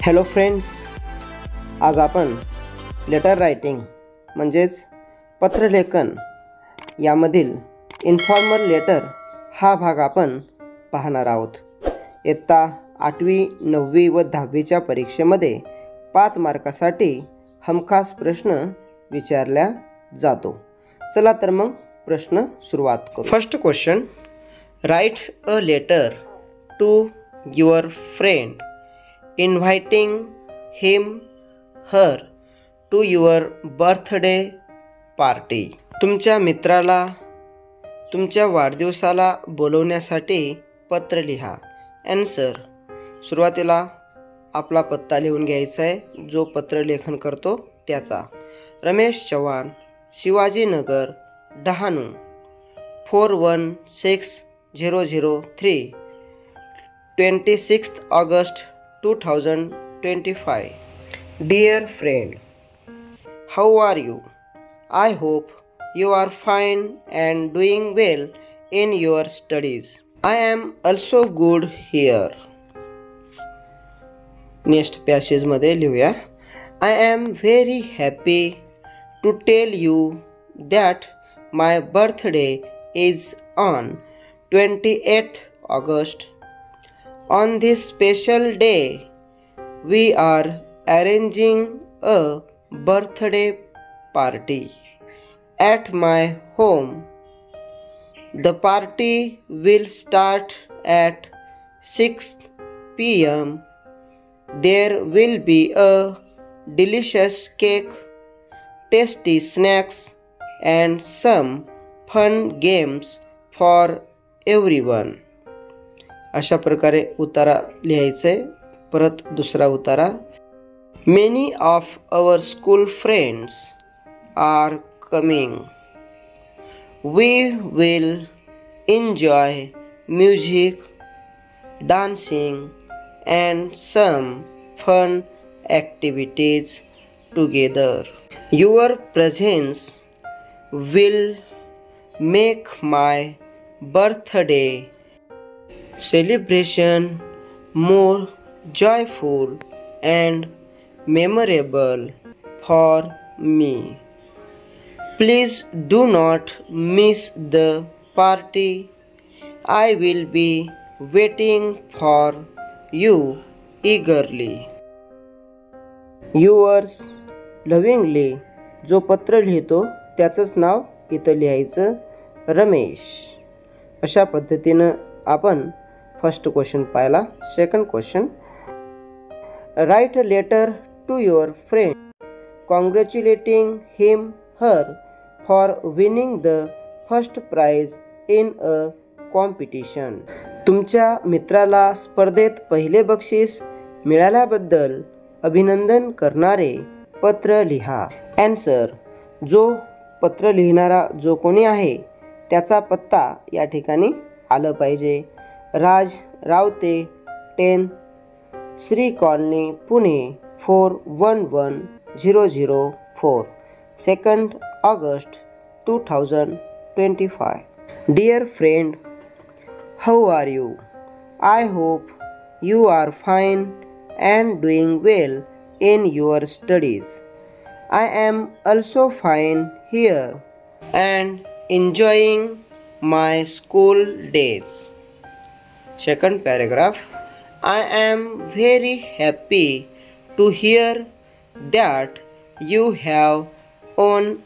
Hello friends, आज आपण letter writing म्हणजेच पत्रलेखन यामधील इन्फॉर्मल लेटर हा भाग आपण पाहणार आहोत. इयत्ता 8वी 9वी व 10वीच्या परीक्षेमध्ये 5 मार्कासाठी हमखास प्रश्न विचारला जातो. चला तर मग प्रश्न सुरुवात करू. First question, write a letter to your friend inviting him her to your birthday party. तुमच्या मित्राला तुमच्या वाढदिवसाला बोलवण्यासाठी पत्र लिहा. आन्सर, सुरुवातीला आपला पत्ता लिहून घ्यायचा आहे, जो पत्र लेखन करतो त्याचा. Ramesh Chavan, Shivajinagar, Dahanu, 416003, 26 August 2025. Dear friend, how are you? I hope you are fine and doing well in your studies. I am also good here. Next passage मध्ये लिहूया. I am very happy to tell you that my birthday is on 28th August. On this special day, we are arranging a birthday party at my home. The party will start at 6 p.m. There will be a delicious cake, tasty snacks, and some fun games for everyone. अशा प्रकारे उतारा लिहायचे. परत दुसरा उतारा. Many of our school friends are coming. We will enjoy music, dancing, and some fun activities together. Your presence will make my birthday celebration more joyful and memorable for me. Please do not miss the party. I will be waiting for you eagerly. Yours lovingly. जो पत्र लिहितो त्याचंच नाव इथं लिहायचं, रमेश. अशा पद्धतीनं आपण first question पाहिला. Second question, write a letter to your friend congratulating him her for winning the first prize in a competition. तुमच्या मित्राला स्पर्धेत पहिले बक्षीस मिळाल्याबद्दल अभिनंदन करणारे पत्र लिहा. आन्सर, जो पत्र लिहिणारा जो कोणी आहे त्याचा पत्ता या ठिकाणी आलं पाहिजे. Raj Rawate 10, Shri colony, Pune 411004, 2nd August 2025. Dear friend, how are you? I hope you are fine and doing well in your studies. I am also fine here and enjoying my school days. Second paragraph, I am very happy to hear that you have won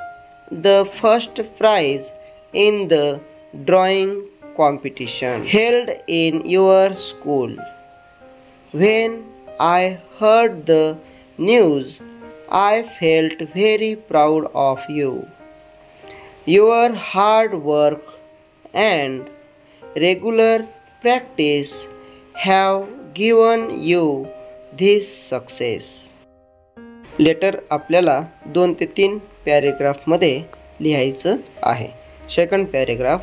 the first prize in the drawing competition held in your school. When I heard the news, I felt very proud of you. Your hard work and regular practice have given you this success. Letter आपल्याला 2 ते 3 पॅरेग्राफमध्ये लिहायचं आहे. Second paragraph,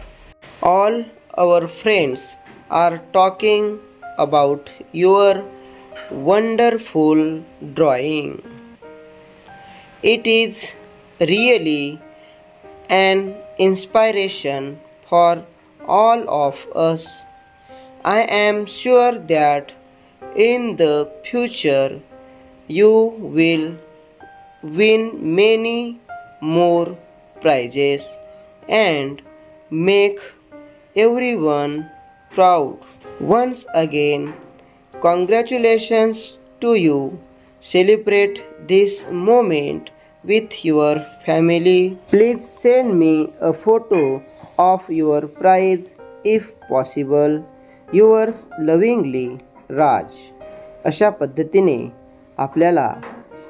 all our friends are talking about your wonderful drawing. It is really an inspiration for all of us. I am sure that in the future You will win many more prizes and make everyone proud. Once again, congratulations to you. Celebrate this moment with your family. Please send me a photo of your prize if possible. Yours lovingly, Raj. अशा पद्धतीने आपल्याला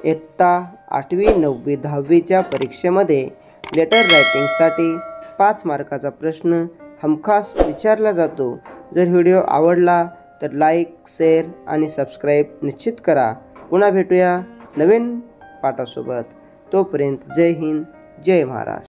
इयत्ता 8वी 9वी 10वीच्या परीक्षेमध्ये letter रायटिंगसाठी 5 मार्काचा प्रश्न हमखास विचारला जातो. जर व्हिडिओ आवडला तर लाईक, शेअर आणि सबस्क्राईब निश्चित करा. पुन्हा भेटूया नवीन पाठासोबत. तोपर्यंत जय हिंद, जय महाराष्ट्र.